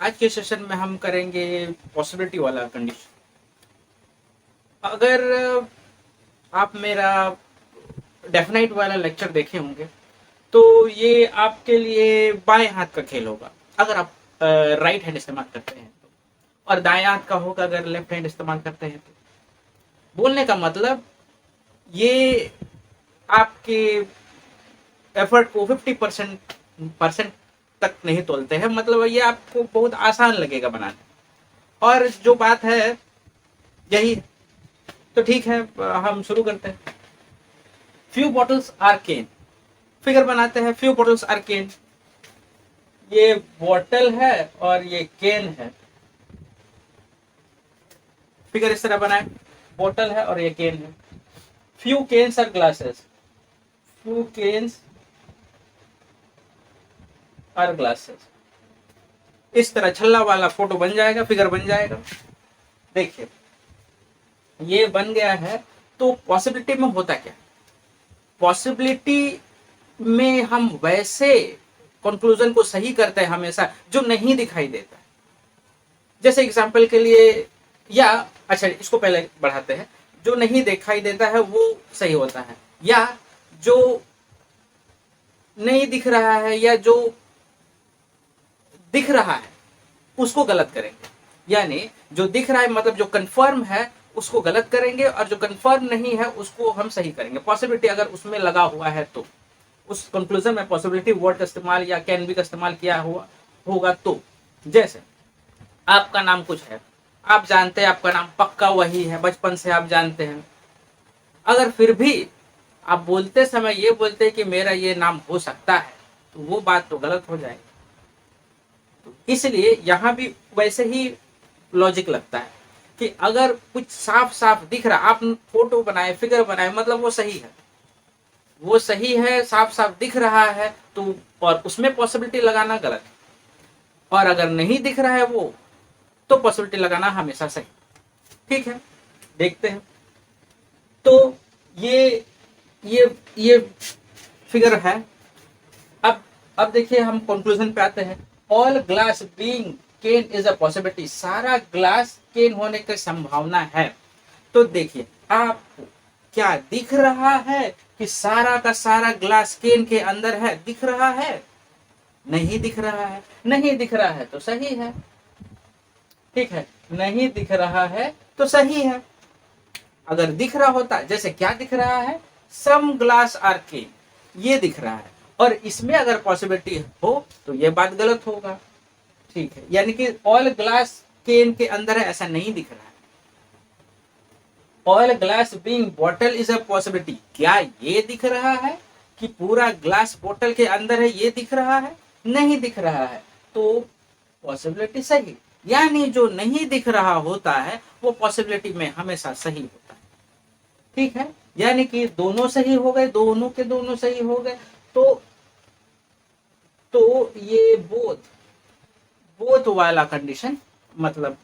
आज के सेशन में हम करेंगे पॉसिबिलिटी वाला कंडीशन। अगर आप मेरा डेफिनाइट वाला लेक्चर देखे होंगे तो ये आपके लिए बाएं हाथ का खेल होगा अगर आप राइट हैंड इस्तेमाल करते हैं तो, और दाएं हाथ का होगा अगर लेफ्ट हैंड इस्तेमाल करते हैं तो। बोलने का मतलब ये आपके एफर्ट को 50% तक नहीं तोलते हैं, मतलब ये आपको बहुत आसान लगेगा बनाने। और जो बात है यही, तो ठीक है हम शुरू करते हैं। Few bottles are can, figure बनाते हैं। फ्यू बॉटल्स आर केन, ये बॉटल है और ये केन है। फिगर इस तरह बनाए, बॉटल है और ये केन है। Few cans are glasses, few cans are glasses. इस तरह छल्ला वाला फोटो बन जाएगा, फिगर बन जाएगा। देखिए ये बन गया है। तो पॉसिबिलिटी में होता क्या, पॉसिबिलिटी में हम वैसे कंक्लूजन को सही करते हैं हमेशा जो नहीं दिखाई देता। जैसे एग्जांपल के लिए, या अच्छा इसको पहले बढ़ाते हैं, जो नहीं दिखाई देता है वो सही होता है, या जो नहीं दिख रहा है या जो दिख रहा है उसको गलत करेंगे। यानी जो दिख रहा है मतलब जो कंफर्म है उसको गलत करेंगे, और जो कंफर्म नहीं है उसको हम सही करेंगे। पॉसिबिलिटी अगर उसमें लगा हुआ है तो उस कंक्लूजन में पॉसिबिलिटी वर्ड का इस्तेमाल या कैन बी का इस्तेमाल किया हुआ होगा। तो जैसे आपका नाम कुछ है, आप जानते हैं आपका नाम पक्का वही है, बचपन से आप जानते हैं, अगर फिर भी आप बोलते समय ये बोलते हैं कि मेरा ये नाम हो सकता है, तो वो बात तो गलत हो जाएगी। तो इसलिए यहां भी वैसे ही लॉजिक लगता है कि अगर कुछ साफ साफ दिख रहा, आप फोटो बनाए फिगर बनाए मतलब वो सही है, वो सही है, साफ साफ दिख रहा है, तो और उसमें पॉसिबिलिटी लगाना गलत है। और अगर नहीं दिख रहा है वो, तो पॉसिबिलिटी लगाना हमेशा सही। ठीक है, देखते हैं। तो ये फिगर है। अब देखिए हम कंक्लूजन पे आते हैं। All glass being can is a possibility, सारा ग्लास केन होने की संभावना है। तो देखिए आपको क्या दिख रहा है कि सारा का सारा ग्लास केन के अंदर है, दिख रहा है? नहीं दिख रहा है। नहीं दिख रहा है तो सही है। ठीक है, नहीं दिख रहा है तो सही है। अगर दिख रहा होता, जैसे क्या दिख रहा है, सम ग्लास आर केन, ये दिख रहा है, और इसमें अगर पॉसिबिलिटी हो तो ये बात गलत होगा। ठीक है, यानी कि ऑल ग्लास केन के अंदर है ऐसा नहीं दिख रहा है। All glass being bottle is a possibility, क्या ये दिख रहा है कि पूरा ग्लास बोतल के अंदर है, ये दिख रहा है? नहीं दिख रहा है, तो पॉसिबिलिटी सही। यानी जो नहीं दिख रहा होता है वो पॉसिबिलिटी में हमेशा सही होता है। ठीक है, यानी कि दोनों सही हो गए, दोनों के दोनों सही हो गए। तो ये बोथ वाला कंडीशन मतलब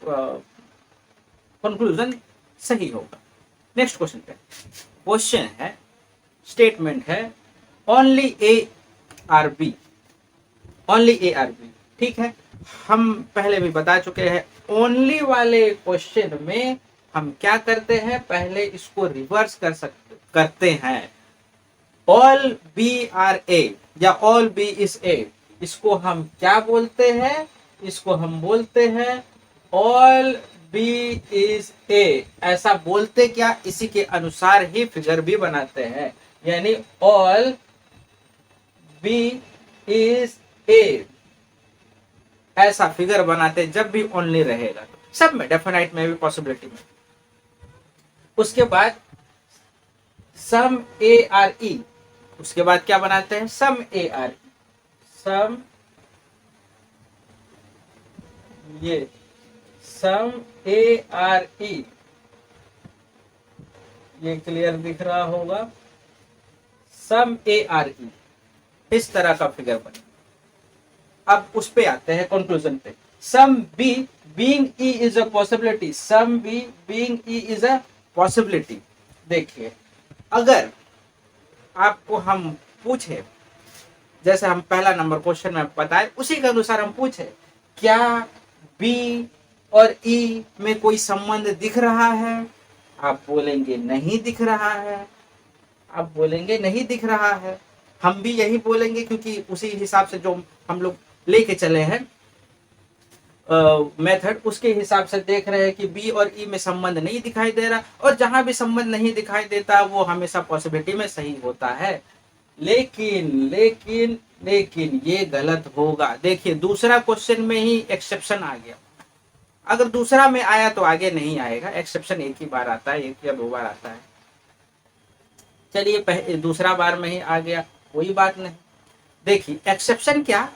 कंक्लूजन सही होगा। नेक्स्ट क्वेश्चन पे, क्वेश्चन है, स्टेटमेंट है, only A or B, only A or B. ठीक है, हम पहले भी बता चुके हैं, ओनली वाले क्वेश्चन में हम क्या करते हैं, पहले इसको रिवर्स करते हैं। ऑल बी आर ए या ऑल बी इज ए, इसको हम क्या बोलते हैं? इसको हम बोलते हैं ऑल बी इज ए। ऐसा बोलते क्या, इसी के अनुसार ही फिगर भी बनाते हैं। यानी ऑल बी इज ए, ऐसा फिगर बनाते जब भी ओनली रहेगा तो, सब में, डेफिनाइट में भी, पॉसिबिलिटी में। उसके बाद सम ए आर ई, उसके बाद क्या बनाते हैं, सम ए आर ई, सम, ये सम ए आर ई, ये क्लियर दिख रहा होगा, सम ए आर ई, इस तरह का फिगर बने। अब उस पे आते हैं कंक्लूजन पे। Some B being E is a possibility, some B being E is a possibility. देखिए अगर आपको हम पूछे, जैसे हम पहला नंबर क्वेश्चन में बताए उसी के अनुसार हम पूछे, क्या बी और ई में कोई संबंध दिख रहा है? आप बोलेंगे नहीं दिख रहा है। आप बोलेंगे नहीं दिख रहा है। हम भी यही बोलेंगे क्योंकि उसी हिसाब से जो हम लोग लेके चले हैं मेथड, उसके हिसाब से देख रहे हैं कि बी और ई में संबंध नहीं दिखाई दे रहा, और जहां भी संबंध नहीं दिखाई देता वो हमेशा पॉसिबिलिटी में सही होता है। लेकिन लेकिन लेकिन ये गलत होगा। देखिए दूसरा क्वेश्चन में ही एक्सेप्शन आ गया। अगर दूसरा में आया तो आगे नहीं आएगा। एक्सेप्शन एक ही बार आता है, एक या दो बार आता है। चलिए दूसरा बार में ही आ गया, कोई बात नहीं। देखिए एक्सेप्शन क्या,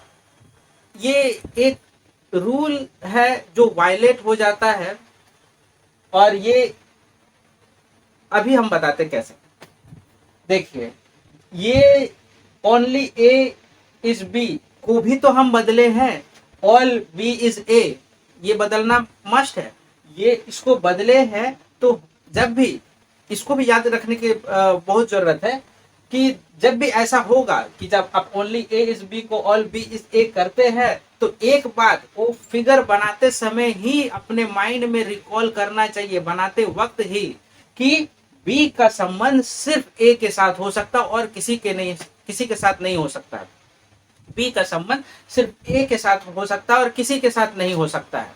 ये एक रूल है जो वायलेट हो जाता है, और ये अभी हम बताते कैसे। देखिए ये ओनली ए इज बी को भी तो हम बदले हैं, ऑल बी इज ए, ये बदलना मस्ट है। ये इसको बदले हैं, तो जब भी इसको भी याद रखने की बहुत जरूरत है कि जब भी ऐसा होगा कि जब आप ओनली ए इज बी को ऑल बी इज ए करते हैं, तो एक बात वो फिगर बनाते समय ही अपने माइंड में रिकॉल करना चाहिए, बनाते वक्त ही, कि बी का संबंध सिर्फ ए के साथ हो सकता और किसी के साथ नहीं हो सकता है। बी का संबंध सिर्फ ए के साथ हो सकता है और किसी के साथ नहीं हो सकता है।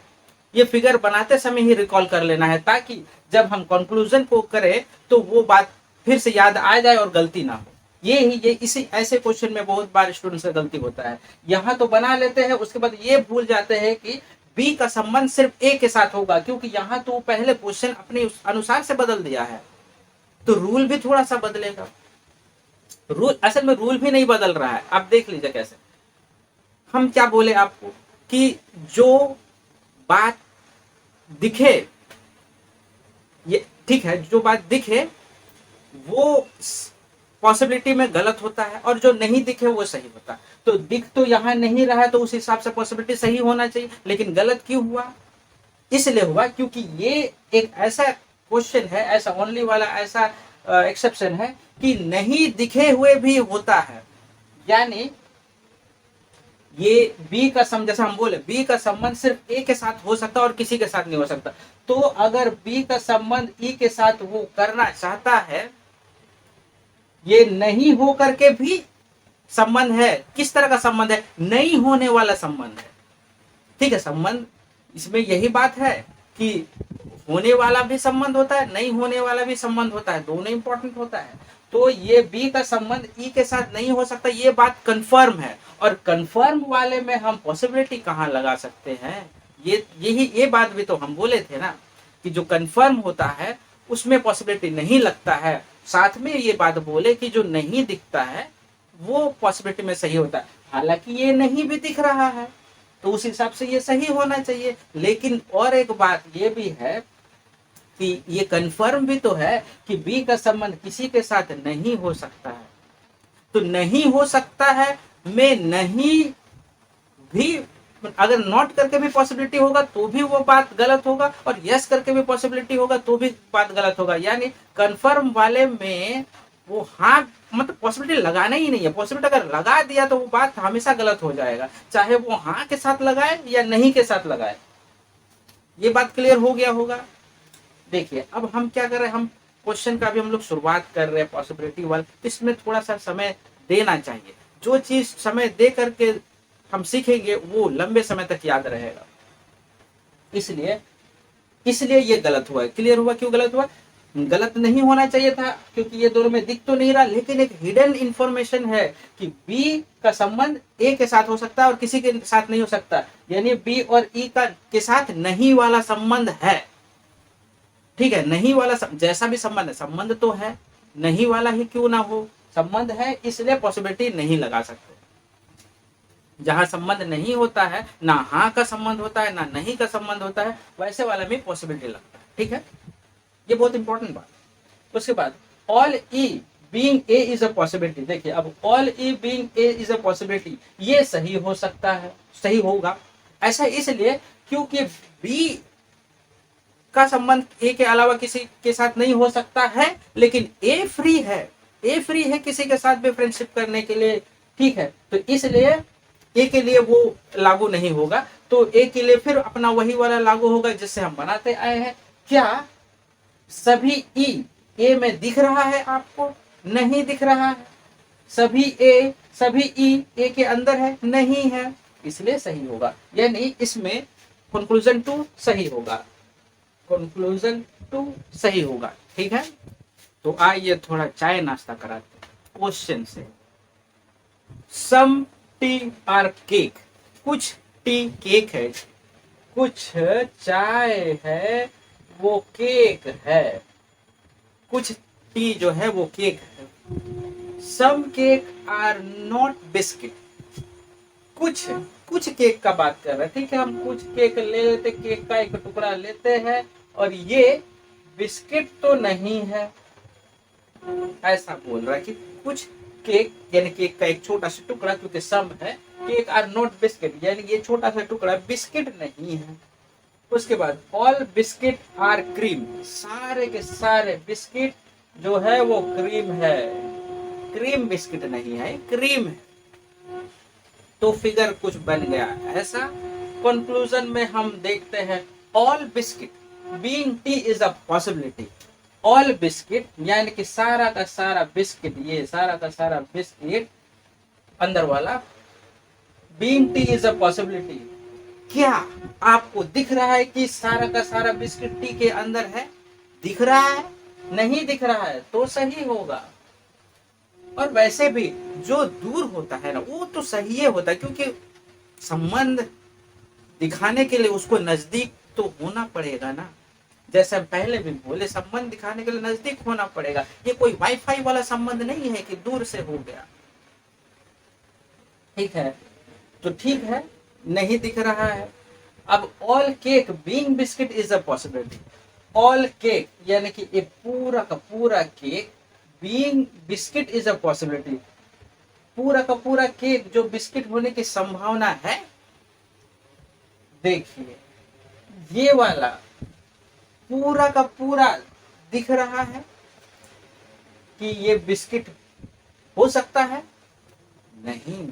ये फिगर बनाते समय ही रिकॉल कर लेना है, ताकि जब हम कंक्लूजन को करें तो वो बात फिर से याद आ जाए और गलती ना हो। ये इसी ऐसे क्वेश्चन में बहुत बार स्टूडेंट से गलती होता है। यहाँ तो बना लेते हैं, उसके बाद ये भूल जाते हैं कि बी का संबंध सिर्फ ए के साथ होगा, क्योंकि यहाँ तो पहले क्वेश्चन अपने अनुसार से बदल दिया है, तो रूल भी थोड़ा सा बदलेगा। रूल असल में रूल भी नहीं बदल रहा है। आप देख लीजिए कैसे। हम क्या बोले आपको कि जो बात दिखे, ये ठीक है, जो बात दिखे वो पॉसिबिलिटी में गलत होता है, और जो नहीं दिखे वो सही होता है। तो दिख तो यहाँ नहीं रहा है, तो उस हिसाब से पॉसिबिलिटी सही होना चाहिए। लेकिन गलत क्यों हुआ? इसलिए हुआ क्योंकि ये एक ऐसा क्वेश्चन है, ऐसा ओनली वाला ऐसा एक्सेप्शन है कि नहीं दिखे हुए भी होता है। यानी ये बी का संबंध, जैसे हम बोले बी का संबंध सिर्फ ए के साथ हो सकता और किसी के साथ नहीं हो सकता। तो अगर बी का संबंध ई के साथ वो करना चाहता है, ये नहीं हो करके भी संबंध है। किस तरह का संबंध है? नहीं होने वाला संबंध है। ठीक है, संबंध इसमें यही बात है कि होने वाला भी संबंध होता है, नहीं होने वाला भी संबंध होता है, दोनों इंपॉर्टेंट होता है। तो ये बी का संबंध ई के साथ नहीं हो सकता, ये बात कंफर्म है। और कंफर्म वाले में हम पॉसिबिलिटी कहाँ लगा सकते हैं? ये बात भी तो हम बोले थे ना कि जो कंफर्म होता है उसमें पॉसिबिलिटी नहीं लगता है। साथ में ये बात बोले कि जो नहीं दिखता है वो पॉसिबिलिटी में सही होता है। हालांकि ये नहीं भी दिख रहा है, तो उस हिसाब से ये सही होना चाहिए। लेकिन और एक बात ये भी है कि ये कंफर्म भी तो है कि बी का संबंध किसी के साथ नहीं हो सकता है। तो नहीं हो सकता है में नहीं भी, अगर नॉट करके भी पॉसिबिलिटी होगा तो भी वो बात गलत होगा, और यस करके भी पॉसिबिलिटी होगा तो भी बात गलत होगा। यानी कंफर्म वाले में वो हाँ मतलब पॉसिबिलिटी लगाना ही नहीं है। पॉसिबिलिटी अगर लगा दिया तो वो बात हमेशा गलत हो जाएगा, चाहे वो हाँ के साथ लगाए या नहीं के साथ लगाए। ये बात क्लियर हो गया होगा। देखिए अब हम क्या कर रहे हैं, हम क्वेश्चन का भी हम लोग शुरुआत कर रहे हैं पॉसिबिलिटी वाला। इसमें थोड़ा सा समय देना चाहिए। जो चीज समय दे करके हम सीखेंगे वो लंबे समय तक याद रहेगा। इसलिए ये गलत हुआ है। क्लियर हुआ क्यों गलत हुआ? गलत नहीं होना चाहिए था क्योंकि ये दोनों में दिख तो नहीं रहा, लेकिन एक हिडन इंफॉर्मेशन है कि बी का संबंध ए के साथ हो सकता है और किसी के साथ नहीं हो सकता। यानी बी और ई का के साथ नहीं वाला संबंध है। ठीक है, नहीं वाला जैसा भी संबंध है, संबंध तो है, नहीं वाला ही क्यों ना हो, संबंध है, इसलिए पॉसिबिलिटी नहीं लगा सकते। जहां संबंध नहीं होता है, ना हाँ का संबंध होता है ना नहीं का संबंध होता है, वैसे वाला में पॉसिबिलिटी लगता है। ठीक है, ये बहुत इंपॉर्टेंट बात। उसके बाद all E being a is a possibility. देखिए अब all E being a is a possibility, ये सही हो सकता है, सही होगा। ऐसा इसलिए क्योंकि बी का संबंध ए के अलावा किसी के साथ नहीं हो सकता है, लेकिन ए फ्री है, ए फ्री है किसी के साथ भी फ्रेंडशिप करने के लिए। ठीक है, तो इसलिए ए के लिए वो लागू नहीं होगा। तो ए के लिए फिर अपना वही वाला लागू होगा जिससे हम बनाते आए हैं। क्या सभी ई ए में दिख रहा है आपको? नहीं दिख रहा है। सभी ई ए के अंदर है? नहीं है, इसलिए सही होगा। यानी इसमें कंक्लूजन 2 सही होगा, कंक्लूजन 2 सही होगा। ठीक है, तो आइए थोड़ा चाय नाश्ता कराते हैं क्वेश्चन से। सम टी आर केक, कुछ टी केक है, कुछ चाय है वो केक है, कुछ टी जो है वो केक है। सम केक आर नॉट बिस्किट, कुछ केक का बात कर रहे हैं। ठीक है, हम कुछ केक ले लेते, केक का एक टुकड़ा लेते हैं और ये बिस्किट तो नहीं है, ऐसा बोल रहा है कि कुछ केक यानी केक का एक छोटा सा टुकड़ा, क्योंकि सम है, केक आर नॉट बिस्किट यानी ये छोटा सा टुकड़ा बिस्किट नहीं है। उसके बाद ऑल बिस्किट आर क्रीम, सारे के सारे बिस्किट जो है वो क्रीम है, क्रीम बिस्किट नहीं है, क्रीम है। तो फिगर कुछ बन गया ऐसा। कंक्लूजन में हम देखते हैं all biscuit being T is a possibility. All biscuit यानी कि सारा का सारा बिस्किट, ये सारा का सारा बिस्किट अंदर वाला, being T is a possibility. क्या आपको दिख रहा है कि सारा का सारा बिस्किट टी के अंदर है? दिख रहा है? नहीं दिख रहा है तो सही होगा। और वैसे भी जो दूर होता है ना वो तो सही होता है, क्योंकि संबंध दिखाने के लिए उसको नजदीक तो होना पड़ेगा ना। जैसे हम पहले भी बोले, संबंध दिखाने के लिए नजदीक होना पड़ेगा। ये कोई वाईफाई वाला संबंध नहीं है कि दूर से हो गया। ठीक है, तो ठीक है, नहीं दिख रहा है। अब all cake being biscuit is a possibility. All cake यानी कि ये पूरा का पूरा cake being biscuit is a possibility. पूरा का पूरा केक जो बिस्किट होने की संभावना है। देखिए ये वाला पूरा का पूरा दिख रहा है कि ये बिस्किट हो सकता है? नहीं,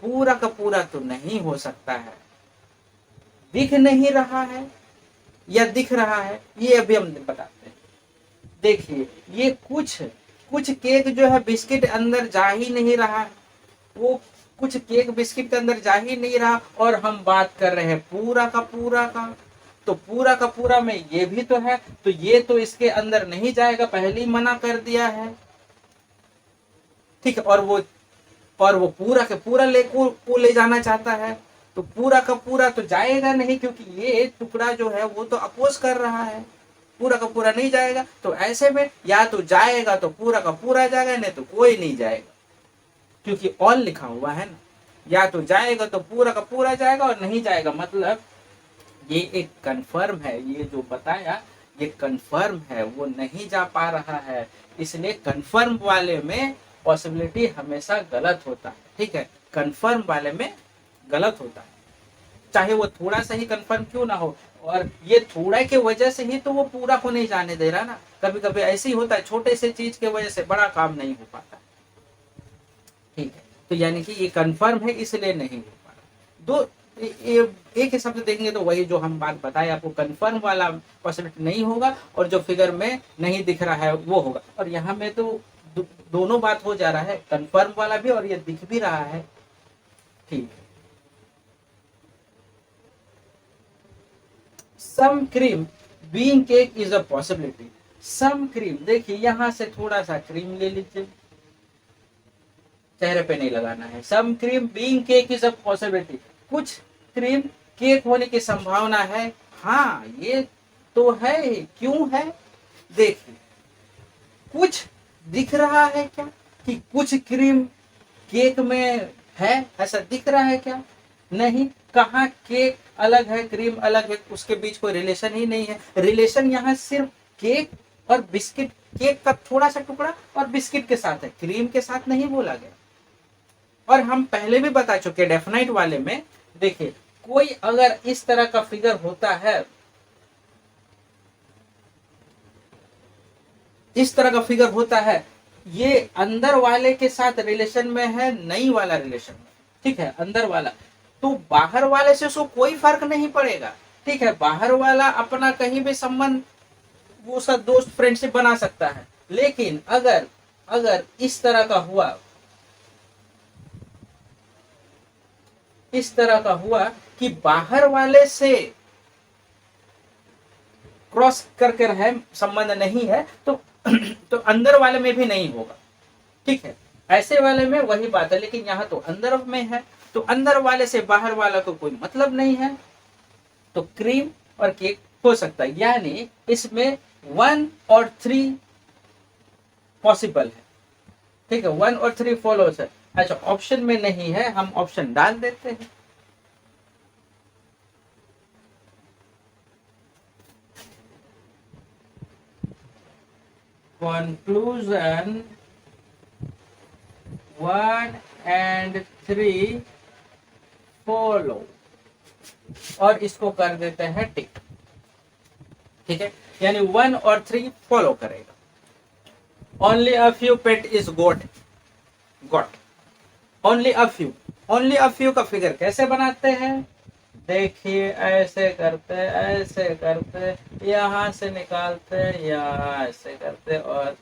पूरा का पूरा तो नहीं हो सकता है। दिख नहीं रहा है या दिख रहा है, ये अभी हम बताते हैं। देखिए ये कुछ केक जो है बिस्किट अंदर जा ही नहीं रहा है, वो कुछ केक बिस्किट के अंदर जा ही नहीं रहा, और हम बात कर रहे हैं पूरा का पूरा का। तो पूरा का पूरा में ये भी तो है, तो ये तो इसके अंदर नहीं जाएगा, पहले ही मना कर दिया है। ठीक है, और वो पूरा के पूरा को ले जाना चाहता है, तो पूरा का पूरा तो जाएगा नहीं, क्योंकि ये टुकड़ा जो है वो तो अपोज कर रहा है, पूरा का पूरा नहीं जाएगा। तो ऐसे में या तो जाएगा तो पूरा का पूरा जाएगा, नहीं तो कोई नहीं जाएगा, क्योंकि ऑल लिखा हुआ है ना। या तो जाएगा तो पूरा का पूरा जाएगा और नहीं जाएगा, मतलब ये एक कंफर्म है। ये जो बताया ये कंफर्म है, वो नहीं जा पा रहा है, इसलिए कंफर्म वाले में पॉसिबिलिटी हमेशा गलत होता है। ठीक है, कंफर्म वाले में गलत होता है, चाहे वो थोड़ा सा ही कंफर्म क्यों ना हो। और ये थोड़ा के वजह से ही तो वो पूरा को नहीं जाने दे रहा ना। कभी कभी ऐसे ही होता है, छोटे से चीज के वजह से बड़ा काम नहीं हो पाता। ठीक है, तो यानी कि ये कंफर्म है इसलिए नहीं हो पा रहा। दो एक हिसाब से देखेंगे तो वही जो हम बात बताए आपको, कंफर्म वाला पॉसिबिलिटी नहीं होगा, और जो फिगर में नहीं दिख रहा है वो होगा। और यहाँ में तो दोनों बात हो जा रहा है, कंफर्म वाला भी और ये दिख भी रहा है। ठीक है, some cream being cake is a possibility. Some cream, देखिए यहां से थोड़ा सा क्रीम ले लीजिए, चेहरे पे नहीं लगाना है। Some cream being cake is a possibility, कुछ क्रीम केक होने की संभावना है। हाँ ये तो है, क्यों है? देखिए कुछ दिख रहा है क्या कि कुछ क्रीम केक में है, ऐसा दिख रहा है क्या? नहीं। कहाँ केक अलग है क्रीम अलग है, उसके बीच कोई रिलेशन ही नहीं है। रिलेशन यहाँ सिर्फ केक और बिस्किट, केक का थोड़ा सा टुकड़ा और बिस्किट के साथ है, क्रीम के साथ नहीं बोला गया। और हम पहले भी बता चुके डेफिनाइट वाले में, देखिए कोई अगर इस तरह का फिगर होता है, इस तरह का फिगर होता है, ये अंदर वाले के साथ रिलेशन में है, नहीं वाला रिलेशन में। ठीक है, अंदर वाला तो बाहर वाले से उसको कोई फर्क नहीं पड़ेगा। ठीक है, बाहर वाला अपना कहीं भी संबंध वो उसका दोस्त फ्रेंडशिप बना सकता है, लेकिन अगर अगर इस तरह का हुआ, इस तरह का हुआ कि बाहर वाले से क्रॉस करके रहे, संबंध नहीं है, तो तो अंदर वाले में भी नहीं होगा। ठीक है, ऐसे वाले में वही बात है, लेकिन यहाँ तो अंदर में है, तो अंदर वाले से बाहर वाला को कोई मतलब नहीं है, तो क्रीम और केक हो सकता है। यानी इसमें 1 और 3 पॉसिबल है। ठीक है, 1 और 3 फॉलोस है। अच्छा, ऑप्शन में नहीं है, हम ऑप्शन डाल देते हैं। कंक्लूजन 1 and 3 फॉलो, और इसको कर देते हैं टिक। ठीक है, यानी 1 और 3 फॉलो करेगा। Only a few pet is got, only a few, only a few का फिगर कैसे बनाते हैं? देखिए, ऐसे करते, ऐसे करते, यहां से निकालते, यहाँ ऐसे करते और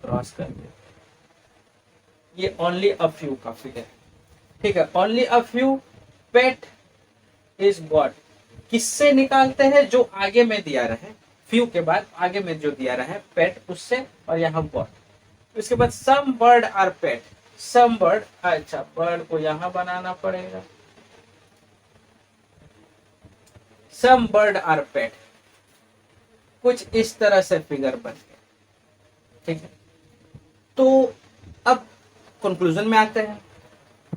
क्रॉस करते। ये ओनली अ फ्यू का फिगर। ठीक है, only a few pet is got किससे निकालते हैं? जो आगे में दिया रहे, फ्यू के बाद आगे में जो दिया रहे पेट, उससे, और यहाँ गॉट। उसके बाद some bird are pet, some bird, अच्छा बर्ड को यहां बनाना पड़ेगा, सम बर्ड आर पेट, कुछ इस तरह से फिगर बन गया। ठीक है, तो अब कंक्लूजन में आते हैं।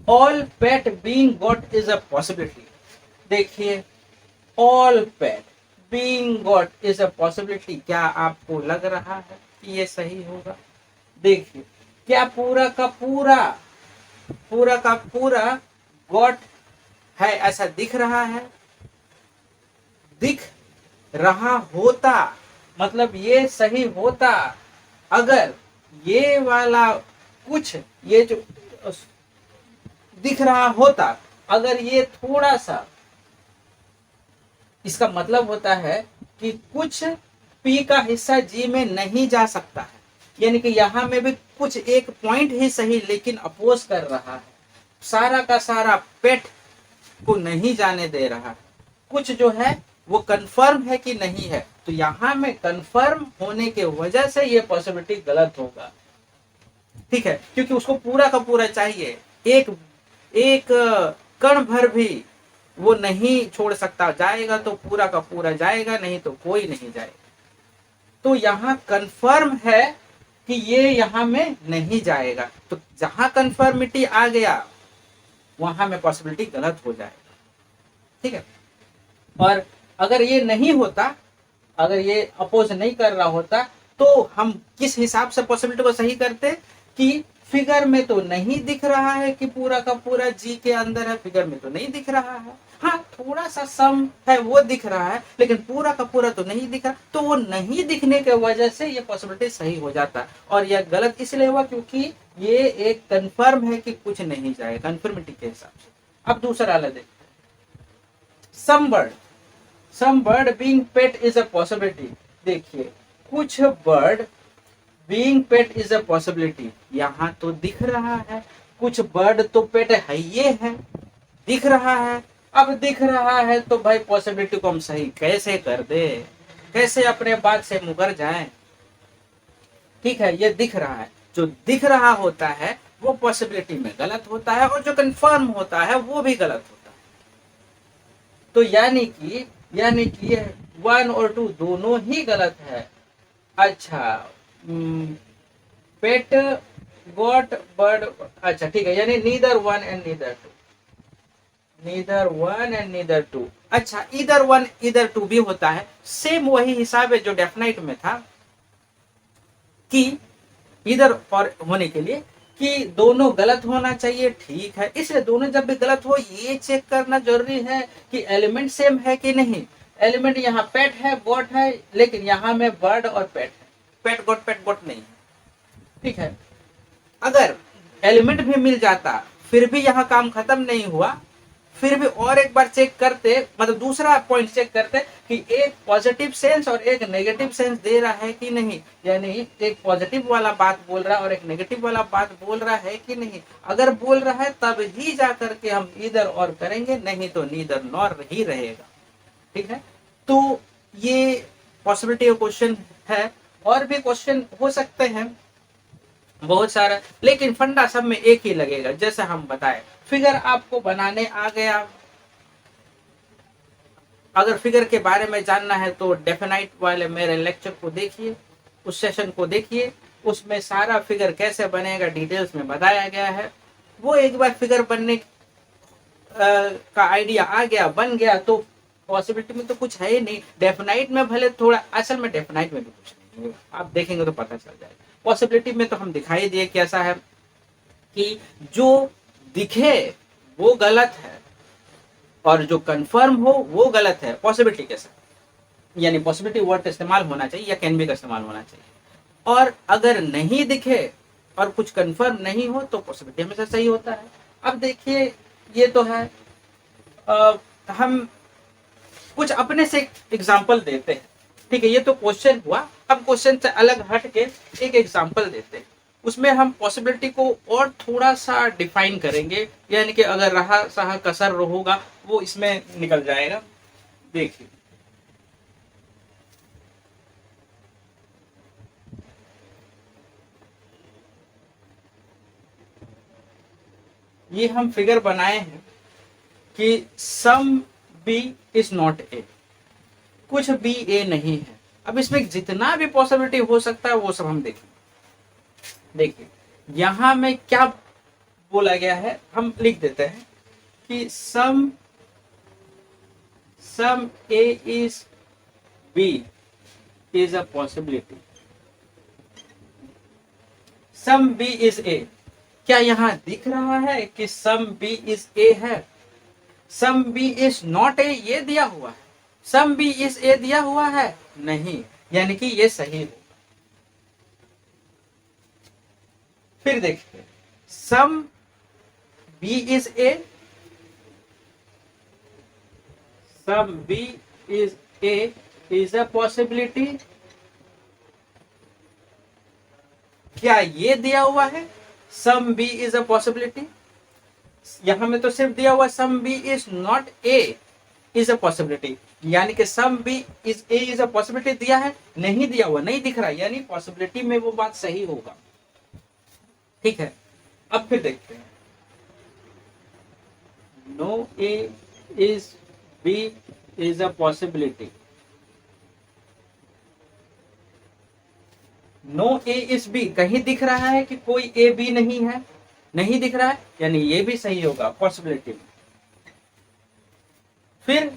All pet being goat is a possibility. देखिए, all pet being goat is a possibility, क्या आपको लग रहा है कि ये सही होगा? देखिए, क्या पूरा का पूरा, पूरा का पूरा गॉट है ऐसा दिख रहा है? दिख रहा होता, मतलब ये सही होता अगर ये वाला कुछ, ये जो दिख रहा होता, अगर ये थोड़ा सा, इसका मतलब होता है कि कुछ पी का हिस्सा जी में नहीं जा सकता है, यानी कि यहां में भी कुछ एक पॉइंट ही सही लेकिन अपोज कर रहा है, सारा का सारा पेट को नहीं जाने दे रहा है। कुछ जो है वो कंफर्म है कि नहीं है, तो यहां में कंफर्म होने के वजह से ये पॉसिबिलिटी गलत होगा। ठीक है, क्योंकि उसको पूरा का पूरा चाहिए, एक एक कण भर भी वो नहीं छोड़ सकता, जाएगा तो पूरा का पूरा जाएगा, नहीं तो कोई नहीं जाएगा। तो यहाँ कंफर्म है कि ये यहाँ में नहीं जाएगा, तो जहां कंफर्मिटी आ गया वहां में पॉसिबिलिटी गलत हो जाएगा। ठीक है, और अगर ये नहीं होता, अगर ये अपोज नहीं कर रहा होता, तो हम किस हिसाब से पॉसिबिलिटी को सही करते कि फिगर में तो नहीं दिख रहा है कि पूरा का पूरा जी के अंदर है, फिगर में तो नहीं दिख रहा है, हाँ थोड़ा सा सम है वो दिख रहा है, लेकिन पूरा का पूरा तो नहीं दिख रहा, तो वो नहीं दिखने के वजह से ये पॉसिबिलिटी सही हो जाता। और यह गलत इसलिए हुआ क्योंकि ये एक कंफर्म है कि कुछ नहीं जाएगा, कंफर्मिटी के हिसाब से। अब दूसरा वाला देखते, some bird, some bird being pet is a possibility. देखिए, कुछ bird being pet is a possibility, यहाँ तो दिख रहा है, कुछ बर्ड तो पेट है, ये है, दिख रहा है। अब दिख रहा है तो भाई पॉसिबिलिटी को हम सही कैसे कर दे, कैसे अपने बात से मुकर जाए? ठीक है, ये दिख रहा है, जो दिख रहा होता है वो पॉसिबिलिटी में गलत होता है, और जो कंफर्म होता है वो भी गलत होता है। तो यानी कि 1 और 2 दोनों ही गलत है। अच्छा, पेट गॉट बर्ड, अच्छा ठीक है, यानी neither 1 and neither 2, neither 1 and neither 2। अच्छा, ईदर 1 ईदर 2 भी होता है, सेम वही हिसाब है जो डेफिनाइट में था कि इधर और होने के लिए कि दोनों गलत होना चाहिए। ठीक है, इसलिए दोनों जब भी गलत हो ये चेक करना जरूरी है कि एलिमेंट सेम है कि नहीं। एलिमेंट यहाँ पेट है, गोट है, लेकिन यहाँ में बर्ड और पेट है, पेट गोट नहीं है। ठीक है, अगर एलिमेंट भी मिल जाता फिर भी यहाँ काम खत्म नहीं हुआ, फिर भी और एक बार चेक करते, मतलब दूसरा पॉइंट चेक करते कि एक पॉजिटिव सेंस और एक नेगेटिव सेंस दे रहा है कि नहीं, यानी एक पॉजिटिव वाला बात बोल रहा है और एक नेगेटिव वाला बात बोल रहा है कि नहीं। अगर बोल रहा है तब ही जा करके हम ईदर और करेंगे, नहीं तो नीदर नॉर ही रहेगा। ठीक है, तो ये पॉसिबिलिटी क्वेश्चन है। और भी क्वेश्चन हो सकते हैं बहुत सारा, लेकिन फंडा सब में एक ही लगेगा। जैसे हम बताए, फिगर आपको बनाने आ गया, अगर फिगर के बारे में जानना है तो डेफिनाइट वाले मेरे लेक्चर को देखिए, उस सेशन को देखिए, उसमें सारा फिगर कैसे बनेगा डिटेल्स में बताया गया है। वो एक बार फिगर बनने का आइडिया आ गया, बन गया, तो पॉसिबिलिटी में तो कुछ है ही नहीं। डेफिनाइट में भले थोड़ा, असल में डेफिनाइट में भी कुछ नहीं है, आप देखेंगे तो पता चल जाएगा। पॉसिबिलिटी में तो हम दिखाई दिए कैसा है कि जो दिखे वो गलत है और जो कंफर्म हो वो गलत है। पॉसिबिलिटी कैसा, यानी पॉसिबिलिटी वर्ड का इस्तेमाल होना चाहिए या कैन बी का इस्तेमाल होना चाहिए। और अगर नहीं दिखे और कुछ कंफर्म नहीं हो तो पॉसिबिलिटी हमेशा सही होता है। अब देखिए, ये तो है, हम कुछ अपने से एग्जाम्पल देते हैं। ठीक है, ये तो क्वेश्चन हुआ, अब क्वेश्चन से अलग हट के एक एग्जाम्पल देते हैं। उसमें हम पॉसिबिलिटी को और थोड़ा सा डिफाइन करेंगे, यानी कि अगर रहा सहा कसर होगा वो इसमें निकल जाएगा। देखिए, ये हम फिगर बनाए हैं कि some B is not A, कुछ बी ए नहीं है। अब इसमें जितना भी पॉसिबिलिटी हो सकता है वो सब हम देखें। देखिए, यहां में क्या बोला गया है, हम लिख देते हैं कि some A is B is a possibility, some B is A. क्या यहां दिख रहा है कि सम बी इज ए है? Some B is not A ये दिया हुआ है, सम बी इज ए दिया हुआ है नहीं, यानी कि ये सही है। फिर देखिए, some B is A, some B is A is a possibility. क्या ये दिया हुआ है some B is a possibility? यहां में तो सिर्फ दिया हुआ some B is not A is a possibility, यानी कि some B is A is a possibility दिया है, नहीं दिया हुआ, नहीं दिख रहा, यानी पॉसिबिलिटी में वो बात सही होगा। ठीक है, अब फिर देखते हैं, no A is B is a possibility, no A is B, कहीं दिख रहा है कि कोई ए बी नहीं है? नहीं दिख रहा है, यानी ये भी सही होगा पॉसिबिलिटी में। फिर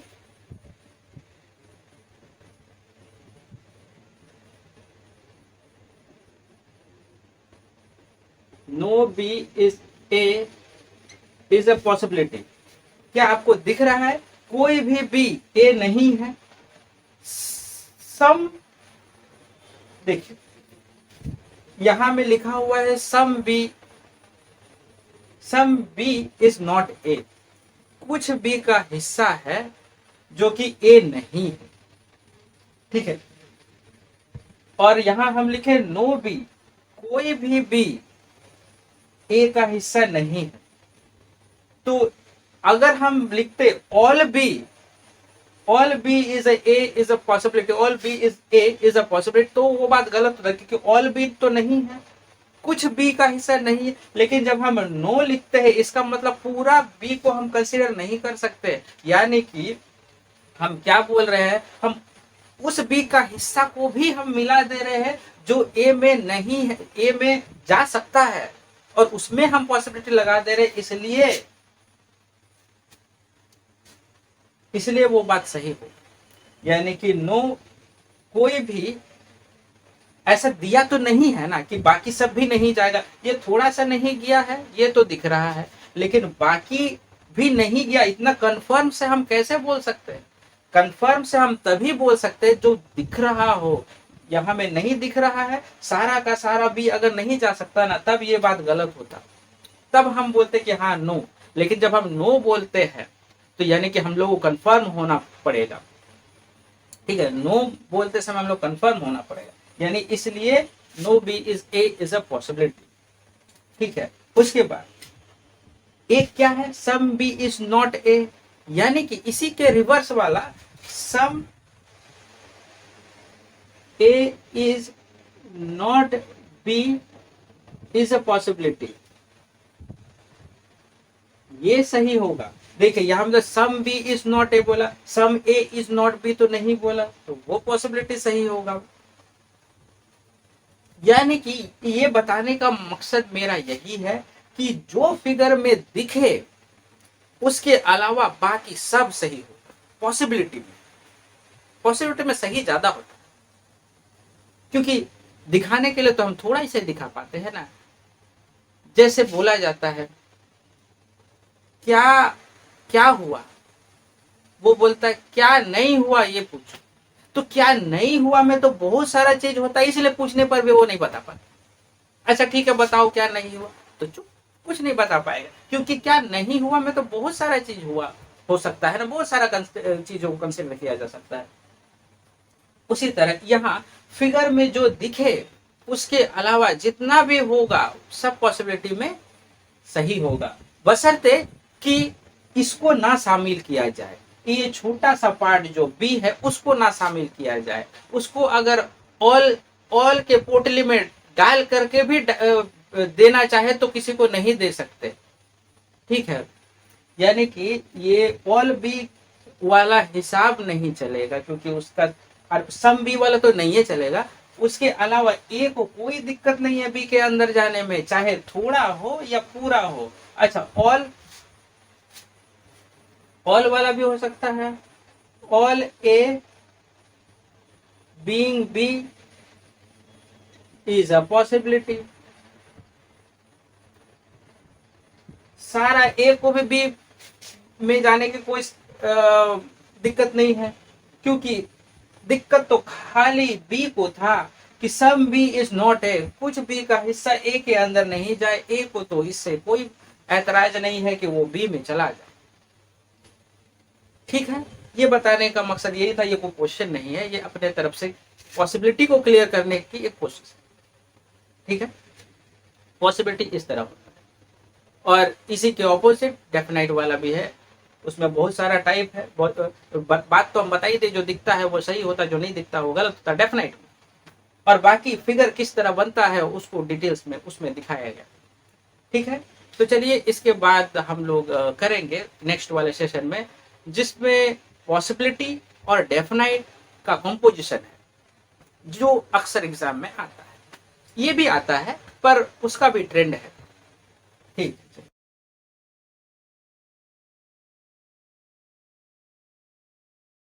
no B is A is a possibility, क्या आपको दिख रहा है कोई भी बी ए नहीं है? सम, देखिए यहां में लिखा हुआ है some B is not A, कुछ बी का हिस्सा है जो कि ए नहीं है। ठीक है, और यहां हम लिखे नो बी, कोई भी बी ए का हिस्सा नहीं है। तो अगर हम लिखते all B is A is a possibility, all B is A is a possibility, तो वो बात गलत होता है, क्योंकि ऑल बी तो नहीं है, कुछ बी का हिस्सा नहीं है। लेकिन जब हम नो लिखते हैं इसका मतलब पूरा बी को हम कंसीडर नहीं कर सकते, यानी कि हम क्या बोल रहे हैं, हम उस बी का हिस्सा को भी हम मिला दे रहे हैं जो ए में नहीं है, ए में जा सकता है, और उसमें हम पॉसिबिलिटी लगा दे रहे हैं, इसलिए वो बात सही हो। यानी कि नो, कोई भी ऐसा दिया तो नहीं है ना कि बाकी सब भी नहीं जाएगा, ये थोड़ा सा नहीं गया है ये तो दिख रहा है, लेकिन बाकी भी नहीं गया, इतना कंफर्म से हम कैसे बोल सकते हैं? कंफर्म से हम तभी बोल सकते हैं जो दिख रहा हो, यहाँ में नहीं दिख रहा है, सारा का सारा भी अगर नहीं जा सकता ना, तब ये बात गलत होता, तब हम बोलते कि हाँ नो। लेकिन जब हम नो बोलते हैं तो यानी कि हम लोग को कंफर्म होना पड़ेगा, ठीक है। नो बोलते समय हम लोग कंफर्म होना पड़ेगा, यानी इसलिए no B is A is a possibility, ठीक है। उसके बाद एक क्या है, some B is not A, यानी कि इसी के रिवर्स वाला some A is not B is a possibility, ये सही होगा। देखिए यहां में some B is not A बोला, some A is not B तो नहीं बोला, तो वो पॉसिबिलिटी सही होगा। यानी कि ये बताने का मकसद मेरा यही है कि जो फिगर में दिखे उसके अलावा बाकी सब सही होगा। पॉसिबिलिटी में सही ज्यादा होता है, क्योंकि दिखाने के लिए तो हम थोड़ा ही से दिखा पाते हैं ना। जैसे बोला जाता है क्या क्या हुआ, वो बोलता है क्या नहीं हुआ ये पूछो, तो क्या नहीं हुआ में तो बहुत सारा चीज होता है, इसलिए पूछने पर भी वो नहीं बता पाता। अच्छा ठीक है बताओ क्या नहीं हुआ, तो चुप, कुछ नहीं बता पाएगा, क्योंकि क्या नहीं हुआ में तो बहुत सारा चीज हुआ हो सकता है ना, बहुत सारा चीजों को कंसिडर किया जा सकता है। उसी तरह यहाँ फिगर में जो दिखे उसके अलावा जितना भी होगा सब पॉसिबिलिटी में सही होगा, बशर्ते कि इसको ना शामिल किया जाए। ये छोटा सा पार्ट जो बी है उसको ना शामिल किया जाए, उसको अगर ऑल के पोटली में डाल करके भी देना चाहे तो किसी को नहीं दे सकते, ठीक है। यानी कि ये ऑल बी वाला हिसाब नहीं चलेगा, क्योंकि उसका सम बी वाला तो नहीं है चलेगा। उसके अलावा ए को कोई दिक्कत नहीं है बी के अंदर जाने में, चाहे थोड़ा हो या पूरा हो। अच्छा ऑल वाला भी हो सकता है, all A being B is a possibility. सारा ए को भी बी में जाने की कोई दिक्कत नहीं है, क्योंकि दिक्कत तो खाली बी को था कि some B is not A, कुछ बी का हिस्सा ए के अंदर नहीं जाए। ए को तो इससे कोई ऐतराज नहीं है कि वो बी में चला जाए, ठीक है। ये बताने का मकसद यही था, ये कोई क्वेश्चन नहीं है, ये अपने तरफ से पॉसिबिलिटी को क्लियर करने की एक कोशिश है, ठीक है। पॉसिबिलिटी इस तरह होता है, और इसी के ऑपोजिट डेफिनाइट वाला भी है, उसमें बहुत सारा टाइप है। बात तो हम बताई थे, जो दिखता है वो सही होता, जो नहीं दिखता वो गलत होता डेफिनाइट में, और बाकी फिगर किस तरह बनता है उसको डिटेल्स में उसमें दिखाया गया, ठीक है। तो चलिए इसके बाद हम लोग करेंगे नेक्स्ट वाले सेशन में, जिसमें पॉसिबिलिटी और डेफिनाइट का कंपोजिशन है, जो अक्सर एग्जाम में आता है। ये भी आता है पर उसका भी ट्रेंड है, ठीक है।